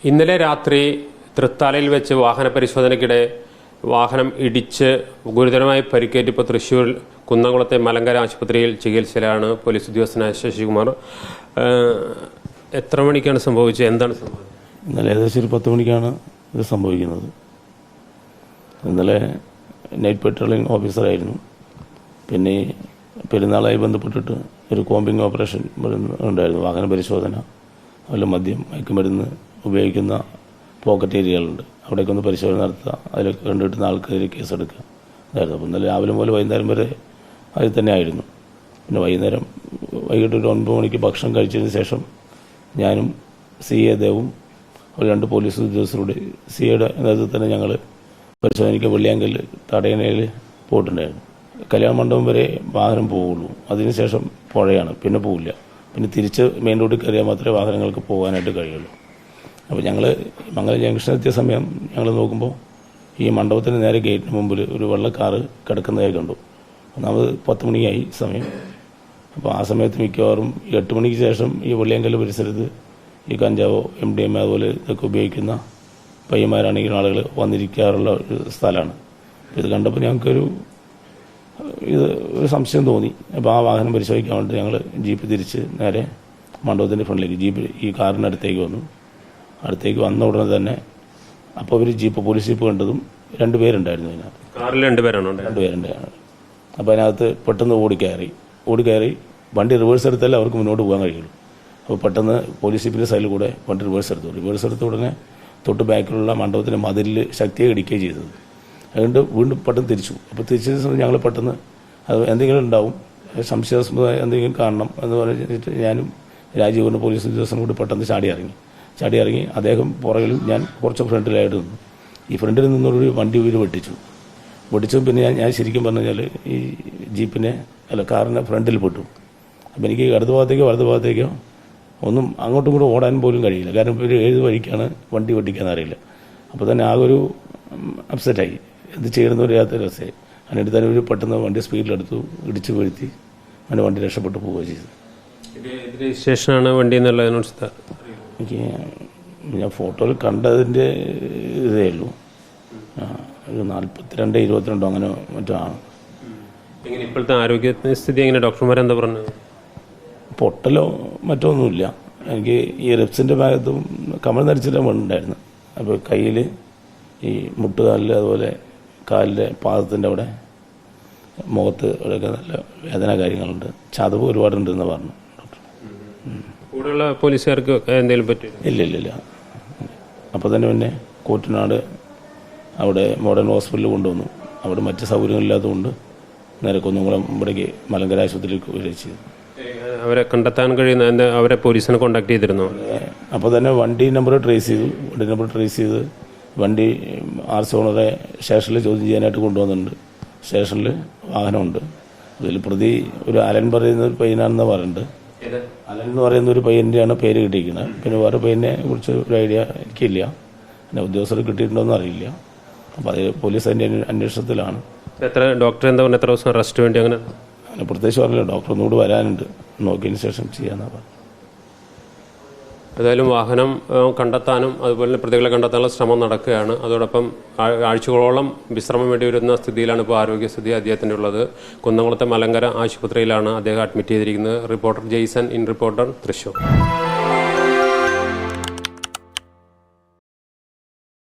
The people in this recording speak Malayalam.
ഇന്നലെ രാത്രി തൃത്താലയിൽ വെച്ച് വാഹന പരിശോധനയ്ക്കിടെ വാഹനം ഇടിച്ച് ഗുരുതരമായി പരിക്കേറ്റ് ഇപ്പോൾ തൃശ്ശൂർ കുന്നംകുളത്തെ മലങ്കര ആശുപത്രിയിൽ ചികിത്സയിലാണ് പോലീസ് ഉദ്യോഗസ്ഥനായ ശശികുമാർ. എത്ര മണിക്കാണ് സംഭവിച്ചത്? എന്താണ് സംഭവിച്ചത്? ഇന്നലെ ഏകദേശം ഒരു 10 മണിക്കാണ് ഇത് സംഭവിക്കുന്നത്. ഇന്നലെ നൈറ്റ് പെട്രോളിംഗ് ഓഫീസറായിരുന്നു. പിന്നെ പെരുന്നാളായി ബന്ധപ്പെട്ടിട്ട് ഒരു കോമ്പിംഗ് ഓപ്പറേഷൻ ഉണ്ടായിരുന്നു. വാഹന പരിശോധന, അതുപോലെ മദ്യം, മയക്കുമരുന്ന് ഉപയോഗിക്കുന്ന പോക്കറ്റ് ഏരിയകളുണ്ട്, അവിടേക്ക് ഒന്ന് പരിശോധന നടത്തുക, അതിൽ കണ്ടുകിട്ടുന്ന ആൾക്കാർ കേസെടുക്കുക അതായിരുന്നു. അപ്പോൾ ഇന്നലെ രാവിലെ മുതൽ വൈകുന്നേരം വരെ അതിൽ തന്നെ ആയിരുന്നു. പിന്നെ വൈകിട്ട് ഒരു 9 മണിക്ക് ഭക്ഷണം കഴിച്ചതിന് ശേഷം ഞാനും CA ദേവും ഒരു 2 പോലീസ് ഉദ്യോഗസ്ഥരോട് CAയുടെ നേതൃത്വത്തിൽ ഞങ്ങൾ പരിശോധനയ്ക്ക് വെള്ളിയാങ്കൽ തടയണയിൽ പോയിട്ടുണ്ടായിരുന്നു. കല്യാണ മണ്ഡപം വരെ വാഹനം പോവുള്ളൂ, അതിനുശേഷം പുഴയാണ്, പിന്നെ പോവില്ല. പിന്നെ തിരിച്ച് മെയിൻ റോഡിൽ കയറിയാൽ മാത്രമേ വാഹനങ്ങൾക്ക് പോകാനായിട്ട് കഴിയുള്ളൂ. അപ്പോൾ ഞങ്ങൾ മംഗലം ജംഗ്ഷനെത്തിയ സമയം ഞങ്ങൾ നോക്കുമ്പോൾ ഈ മണ്ഡപത്തിന് നേരെ ഗേറ്റിന് മുമ്പിൽ ഒരു വെള്ള കാറ് കിടക്കുന്നതായി കണ്ടു. ഒന്നാമത് 10 മണിയായി സമയം. അപ്പോൾ ആ സമയത്ത് മിക്കവാറും 8 മണിക്ക് ശേഷം ഈ വെള്ളിയാങ്കൽ പരിസരത്ത് ഈ കഞ്ചാവോ MDMA അതുപോലെ ഇതൊക്കെ ഉപയോഗിക്കുന്ന പയ്യന്മാരാണെങ്കിൽ ആളുകൾ വന്നിരിക്കാറുള്ള ഒരു സ്ഥലമാണ്. ഇത് കണ്ടപ്പോൾ ഞങ്ങൾക്കൊരു സംശയം തോന്നി. അപ്പോൾ ആ വാഹനം പരിശോധിക്കാൻ വേണ്ടി ഞങ്ങൾ ജീപ്പ് തിരിച്ച് നേരെ മണ്ഡപത്തിൻ്റെ ഫ്രണ്ടിലേക്ക് ജീപ്പ് ഈ കാറിൻ്റെ അടുത്തേക്ക് വന്നു. അടുത്തേക്ക് വന്ന ഉടനെ തന്നെ അപ്പോൾ ഒരു പോലീസ് ജീപ്പ് കണ്ടതും 2 പേരുണ്ടായിരുന്നു അതിനകത്ത്. കാറിൽ 2 പേരാണോ? 2 പേരുണ്ടായിരുന്നു. അപ്പോൾ അതിനകത്ത് പെട്ടെന്ന് ഓടിക്കയറി വണ്ടി റിവേഴ്സ് എടുത്താലേ അവർക്ക് മുന്നോട്ട് പോകാൻ കഴിയുള്ളൂ. അപ്പോൾ പെട്ടെന്ന് പോലീസ് ജീപ്പിൻ്റെ സൈഡിൽ കൂടെ വണ്ടി റിവേഴ്സ് എടുത്ത ഉടനെ തൊട്ട് ബാക്കിലുള്ള മണ്ഡപത്തിൻ്റെ മതിലിൽ ശക്തിയെ ഇടിക്കുകയും ചെയ്തത്. അതുകൊണ്ട് വീണ്ടും പെട്ടെന്ന് തിരിച്ചു. അപ്പോൾ തിരിച്ച സമയം ഞങ്ങൾ പെട്ടെന്ന് അത് എന്തെങ്കിലും ഉണ്ടാവും, സംശയാസ്പദമായ എന്തെങ്കിലും കാണണം എന്ന് പറഞ്ഞിട്ട് ഞാനും രാജീവ് പോലീസ് ഉദ്യോഗസ്ഥനും കൂടി പെട്ടെന്ന് ചാടി ഇറങ്ങി അദ്ദേഹം പുറകിലും ഞാൻ കുറച്ച് ഫ്രണ്ടിലായിട്ട് നിന്നു. ഈ ഫ്രണ്ടിൽ നിന്നൊരു വണ്ടി ഇവർ വെട്ടിച്ചു. പിന്നെ ഞാൻ ശരിക്കും പറഞ്ഞു കഴിഞ്ഞാൽ ഈ കാറിൻ്റെ ഫ്രണ്ടിൽ പെട്ടു. അപ്പോൾ എനിക്ക് ഇടതു ഭാഗത്തേക്കോ ഒന്നും അങ്ങോട്ടും കൂടെ ഓടാൻ പോലും കഴിയില്ല. കാരണം ഇവർ ഏത് വഴിക്കാണ് വണ്ടി വെട്ടിക്കാൻ അറിയില്ല. അപ്പോൾ തന്നെ ആകെ ഒരു അപ്സെറ്റായി, എന്ത് ചെയ്യണമെന്ന് അറിയാത്ത രസമായി. അതിനിടെ തന്നെ ഒരു പെട്ടെന്ന് വണ്ടി സ്പീഡിലെടുത്തു, ഇടിച്ചു വീഴ്ത്തി അങ്ങനെ വണ്ടി രക്ഷപ്പെട്ടു പോവുകയും ചെയ്തു. സ്റ്റേഷനാണ് വണ്ടി എന്നുള്ളത് എനിക്ക് ഞാൻ ഫോട്ടോയിൽ കണ്ടതിൻ്റെ ഇതേ ഉള്ളൂ. ഒരു 42, 22 അങ്ങനെ മറ്റോ ആണ്. ഇപ്പോഴത്തെ ആരോഗ്യ സ്ഥിതി എങ്ങനെ? ഡോക്ടർമാരെന്താ പറഞ്ഞത്? പൊട്ടലോ മറ്റോ ഒന്നുമില്ല. എനിക്ക് ഈ റിപ്സിൻ്റെ ഭാഗത്തും കമൽ നരിച്ചിട്ട് മണ്ണുണ്ടായിരുന്നു. അപ്പോൾ കയ്യിൽ ഈ മുട്ടുകാലിൽ അതുപോലെ കാലിൻ്റെ പാദത്തിൻ്റെ അവിടെ മുഖത്ത് അവിടെയൊക്കെ നല്ല വേദന കാര്യങ്ങളുണ്ട്. ചതവ് ഒരുപാടുണ്ടെന്ന് പറഞ്ഞു ഡോക്ടർ. കൂടെയുള്ള പോലീസുകാർക്ക് എന്തെങ്കിലും പറ്റും? ഇല്ല. അപ്പോൾ തന്നെ പിന്നെ കൂറ്റനാട് അവിടെ മോഡേൺ ഹോസ്പിറ്റലിൽ കൊണ്ടുവന്നു. അവിടെ മറ്റ് സൗകര്യങ്ങളില്ലാത്തതുകൊണ്ട് നേരെ കുന്നംകുളം ഇവിടേക്ക് മലങ്കര ആശുപത്രിയിലേക്ക് വിളിച്ചു. അവരെ കണ്ടെത്താൻ കഴിയുന്ന അവരെ പോലീസിനെ കോൺടാക്ട് ചെയ്തിരുന്നു. അപ്പോൾ തന്നെ വണ്ടി നമ്പർ ട്രേസ് ചെയ്ത് വണ്ടി RC ഓണറെ സ്റ്റേഷനിൽ ചോദ്യം ചെയ്യാനായിട്ട് കൊണ്ടുവന്നിട്ടുണ്ട്. സ്റ്റേഷനിൽ വാഹനമുണ്ട്. അതിൽ പ്രതി ഒരു അലൻ പറയുന്ന ഒരു പയ്യനാണെന്ന് പറയുന്നുണ്ട്. അലൻ എന്ന് പറയുന്ന ഒരു പയ്യൻ്റെയാണ് പേര് കിട്ടിയിരിക്കുന്നത്. പിന്നെ വേറെ പയ്യനെ കുറിച്ച് ഒരു ഐഡിയ എനിക്കില്ല. പിന്നെ ഉദ്യോഗസ്ഥർ കിട്ടിയിട്ടുണ്ടോയെന്ന് അറിയില്ല. അപ്പോൾ അത് പോലീസ് അതിൻ്റെ അന്വേഷണത്തിലാണ്. ഡോക്ടർ എന്താ പറഞ്ഞത്? എത്ര ദിവസം റെസ്റ്റ് വേണ്ടി? അങ്ങനെ പ്രത്യേകിച്ച് പറഞ്ഞില്ല. ഡോക്ടർ ഒന്നുകൂടി വരാനുണ്ട്, നോക്കിയതിന് ശേഷം ചെയ്യാന്നാണ് പറഞ്ഞത്. ഏതായാലും വാഹനം കണ്ടെത്താനും അതുപോലെ പ്രതികളെ കണ്ടെത്താനുള്ള ശ്രമം നടക്കുകയാണ്. അതോടൊപ്പം ആഴ്ചകളോളം വിശ്രമം വേണ്ടി വരുന്ന സ്ഥിതിയിലാണ് ഇപ്പോൾ ആരോഗ്യസ്ഥിതി അദ്ദേഹത്തിൻ്റെ ഉള്ളത്. കുന്നംകുളത്തെ മലങ്കര ആശുപത്രിയിലാണ് അദ്ദേഹം അഡ്മിറ്റ് ചെയ്തിരിക്കുന്നത്. Reporter Jaison, in reporter, Thrissur.